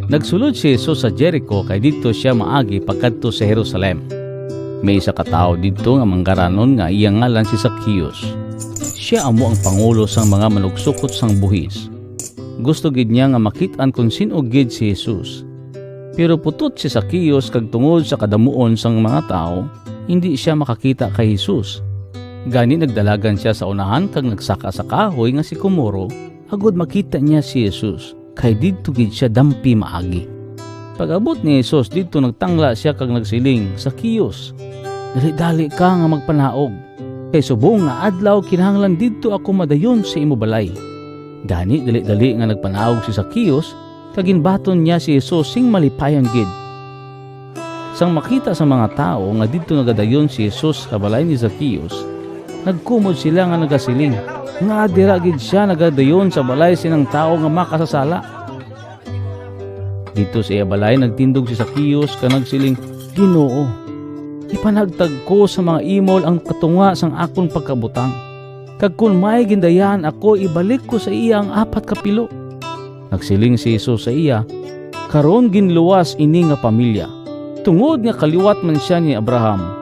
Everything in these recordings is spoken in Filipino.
Nagsulod si Jesus sa Jericho kay dito siya maagi pagkadto sa Jerusalem. May isa ka tao dito nga manggaranon nga iyang ngalan si Zacchaeus. Siya amo ang pangulo sang mga manugsukot sang buhis. Gusto gid niya nga makit-an kung sino gid si Jesus. Pero putot si Zacchaeus kag tungod sa kadamuon sang mga tao, hindi siya makakita kay Jesus. Gani nagdalagan siya sa unahan kag nagsaka sa kahoy nga si Kumoro agud makita niya si Jesus. Kay didto gid siya dampi maagi. Pag-abot ni Jesus didto nagtangla siya kag nagsiling, Zacchaeus, dali-dali ka nga magpanaog. Kay subong nga adlaw kinahanglan didto ako madayon sa imo balay. Gani dali-dali nga nagpanaog si Zacchaeus kag ginbaton niya si Jesus sing malipayon gid. Sang makita sa mga tao nga didto nagadayon si Jesus sa balay ni Zacchaeus, nagkumod sila nga nagasiling, nga dira gid siya nagadayon sa balay sinang tao nga makasasala. Dito sa iya balay nagtindog si Zacchaeus ka nagsiling, Ginoo, ipanagtag ko sa mga imol ang katunga sang akon pagkabutang. Kag kun may gindayan ako ibalik ko sa iya ang 4 kapilo. Nagsiling si Jesus sa iya, karon ginluwas ini nga pamilya. Tungod nga kaliwat man siya ni Abraham.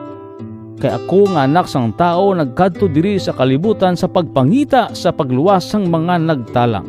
Kay ako nga anak sang tao nagkadto diri sa kalibutan sa pagpangita sa pagluwas sang mga nagtalang.